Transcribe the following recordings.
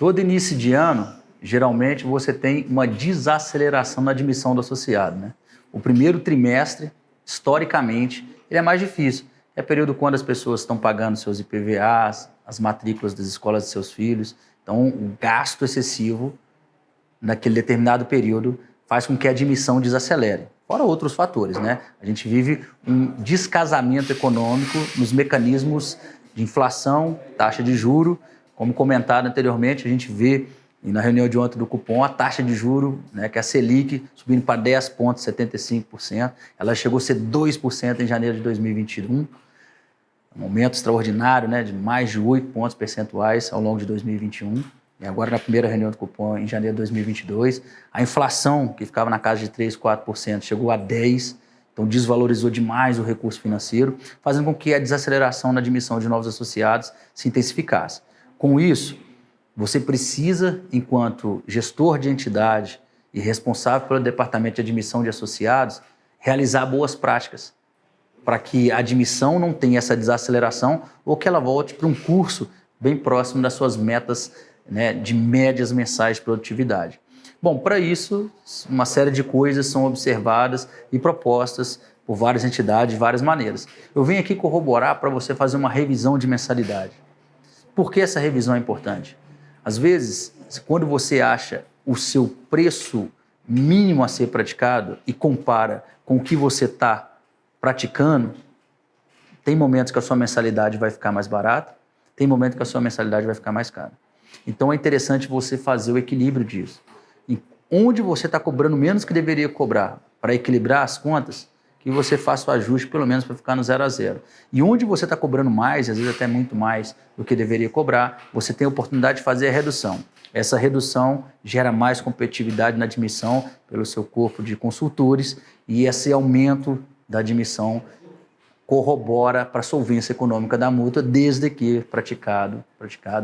Todo início de ano, geralmente, você tem uma desaceleração na admissão do associado, né? O primeiro trimestre, historicamente, ele é mais difícil. É período quando as pessoas estão pagando seus IPVAs, as matrículas das escolas de seus filhos. Então, o gasto excessivo naquele determinado período faz com que a admissão desacelere. Fora outros fatores, né? A gente vive um descasamento econômico nos mecanismos de inflação, taxa de juro. Como comentado anteriormente, a gente vê na reunião de ontem do cupom a taxa de juro, né, que é a Selic, subindo para 10,75%. Ela chegou a ser 2% em janeiro de 2021. Um aumento extraordinário, né, de mais de 8 pontos percentuais ao longo de 2021. E agora, na primeira reunião do cupom, em janeiro de 2022, a inflação, que ficava na casa de 3%, 4%, chegou a 10%, então desvalorizou demais o recurso financeiro, fazendo com que a desaceleração na admissão de novos associados se intensificasse. Com isso, você precisa, enquanto gestor de entidade e responsável pelo departamento de admissão de associados, realizar boas práticas para que a admissão não tenha essa desaceleração ou que ela volte para um curso bem próximo das suas metas, né, de médias mensais de produtividade. Bom, para isso, uma série de coisas são observadas e propostas por várias entidades de várias maneiras. Eu venho aqui corroborar para você fazer uma revisão de mensalidade. Por que essa revisão é importante? Às vezes, quando você acha o seu preço mínimo a ser praticado e compara com o que você está praticando, tem momentos que a sua mensalidade vai ficar mais barata, tem momentos que a sua mensalidade vai ficar mais cara. Então é interessante você fazer o equilíbrio disso. Onde você está cobrando menos que deveria cobrar para equilibrar as contas, que você faça o ajuste pelo menos para ficar no 0 a 0. E onde você está cobrando mais, às vezes até muito mais do que deveria cobrar, você tem a oportunidade de fazer a redução. Essa redução gera mais competitividade na admissão pelo seu corpo de consultores e esse aumento da admissão corrobora para a solvência econômica da multa desde que praticado,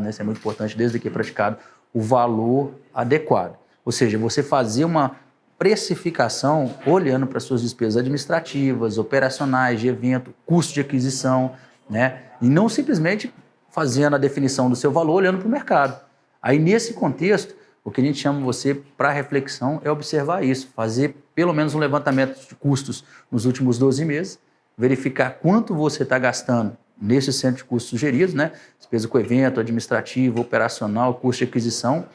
né, isso é muito importante, desde que praticado o valor adequado. Ou seja, você fazer uma precificação olhando para suas despesas administrativas, operacionais, de evento, custo de aquisição, né? E não simplesmente fazendo a definição do seu valor olhando para o mercado. Aí, nesse contexto, o que a gente chama você para reflexão é observar isso, fazer pelo menos um levantamento de custos nos últimos 12 meses, verificar quanto você está gastando nesse centro de custos sugeridos, né? Despesa com evento, administrativo, operacional, custo de aquisição,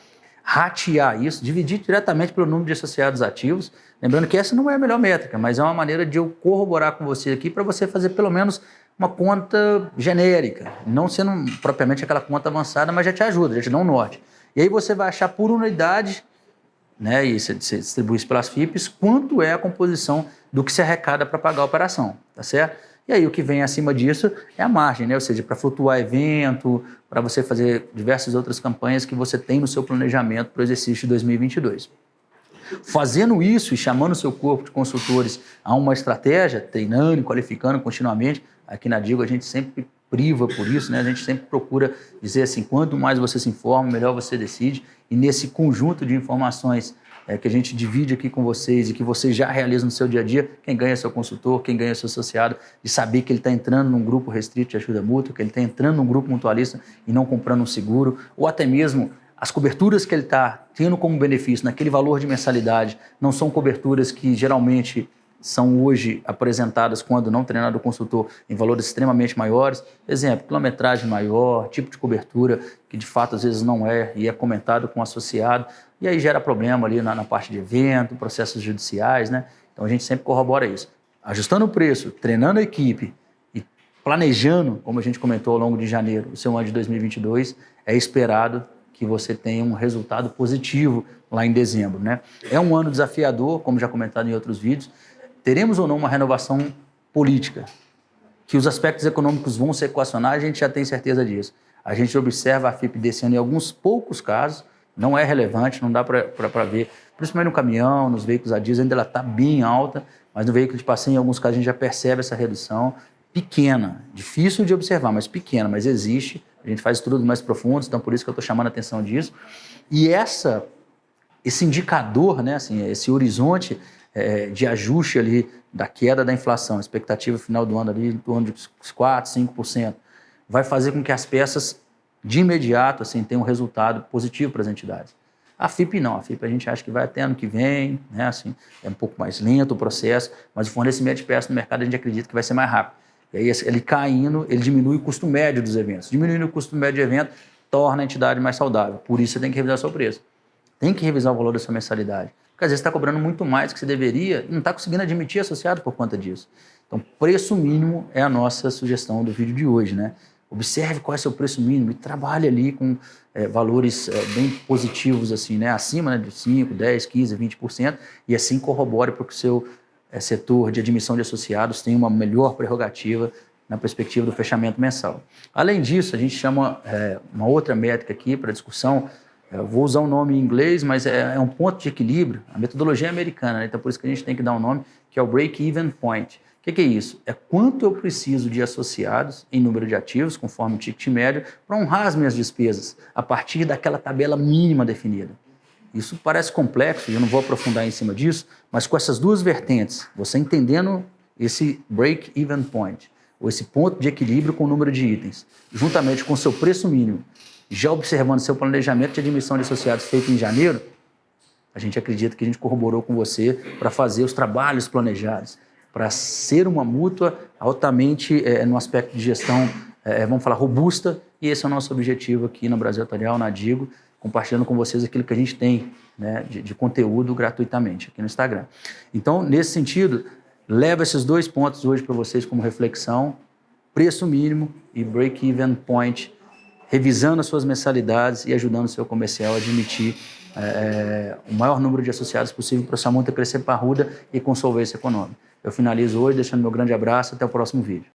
ratear isso, dividir diretamente pelo número de associados ativos. Lembrando que essa não é a melhor métrica, mas é uma maneira de eu corroborar com você aqui para você fazer pelo menos uma conta genérica, não sendo propriamente aquela conta avançada, mas já te ajuda, já te dá um norte. E aí você vai achar por unidade, né, e você distribui isso pelas FIPs, quanto é a composição do que se arrecada para pagar a operação, tá certo? E aí o que vem acima disso é a margem, né? Ou seja, para flutuar evento, para você fazer diversas outras campanhas que você tem no seu planejamento para o exercício de 2022. Fazendo isso e chamando o seu corpo de consultores a uma estratégia, treinando e qualificando continuamente, aqui na Digo a gente sempre priva por isso, né? A gente sempre procura dizer assim, quanto mais você se informa, melhor você decide, e nesse conjunto de informações que a gente divide aqui com vocês e que vocês já realizam no seu dia a dia, quem ganha é seu consultor, quem ganha é seu associado, de saber que ele está entrando num grupo restrito de ajuda mútua, que ele está entrando num grupo mutualista e não comprando um seguro, ou até mesmo as coberturas que ele está tendo como benefício naquele valor de mensalidade não são coberturas que geralmente são hoje apresentadas quando não treinado o consultor em valores extremamente maiores. Exemplo, quilometragem maior, tipo de cobertura que de fato às vezes não é e é comentado com o associado. E aí gera problema ali na parte de evento, processos judiciais, né? Então a gente sempre corrobora isso. Ajustando o preço, treinando a equipe e planejando, como a gente comentou ao longo de janeiro, o seu ano de 2022, é esperado que você tenha um resultado positivo lá em dezembro, né? É um ano desafiador, como já comentado em outros vídeos. Teremos ou não uma renovação política? Que os aspectos econômicos vão se equacionar, a gente já tem certeza disso. A gente observa a FIP descendo em alguns poucos casos, não é relevante, não dá para ver, principalmente no caminhão, nos veículos a diesel, ainda ela está bem alta, mas no veículo de passeio, em alguns casos, a gente já percebe essa redução pequena, difícil de observar, mas pequena, mas existe. A gente faz estudos mais profundos, então por isso que eu estou chamando a atenção disso. E esse indicador, né, assim, esse horizonte de ajuste ali da queda da inflação, expectativa final do ano ali em torno de 4%, 5%, vai fazer com que as peças de imediato, assim, tem um resultado positivo para as entidades. A FIP não, a FIP a gente acha que vai até ano que vem, né, assim, é um pouco mais lento o processo, mas o fornecimento de peças no mercado a gente acredita que vai ser mais rápido. E aí ele caindo, ele diminui o custo médio dos eventos. Diminuindo o custo médio de evento, torna a entidade mais saudável. Por isso você tem que revisar seu preço. Tem que revisar o valor da sua mensalidade. Porque às vezes você está cobrando muito mais do que você deveria e não está conseguindo admitir associado por conta disso. Então, preço mínimo é a nossa sugestão do vídeo de hoje, né? Observe qual é o seu preço mínimo e trabalhe ali com valores bem positivos, assim, né? Acima, né, de 5%, 10%, 15%, 20%, e assim corrobore para que o seu setor de admissão de associados tenha uma melhor prerrogativa na perspectiva do fechamento mensal. Além disso, a gente chama uma outra métrica aqui para discussão. Eu vou usar um nome em inglês, mas é um ponto de equilíbrio. A metodologia é americana, né? Então por isso que a gente tem que dar um nome, que é o break-even point. O que é isso? É quanto eu preciso de associados em número de ativos, conforme o ticket médio, para honrar as minhas despesas, a partir daquela tabela mínima definida. Isso parece complexo, eu não vou aprofundar em cima disso, mas com essas duas vertentes, você entendendo esse break-even point, ou esse ponto de equilíbrio com o número de itens, juntamente com o seu preço mínimo, já observando seu planejamento de admissão de associados feito em janeiro, a gente acredita que a gente corroborou com você para fazer os trabalhos planejados, para ser uma mútua altamente no aspecto de gestão, vamos falar, robusta, e esse é o nosso objetivo aqui no Brasil Atuarial, na Digo, compartilhando com vocês aquilo que a gente tem, né, de conteúdo gratuitamente aqui no Instagram. Então, nesse sentido, leva esses dois pontos hoje para vocês como reflexão, preço mínimo e break-even point, revisando as suas mensalidades e ajudando o seu comercial a admitir o maior número de associados possível para a sua monta crescer parruda e com solvência econômica. Eu finalizo hoje deixando meu grande abraço, até o próximo vídeo.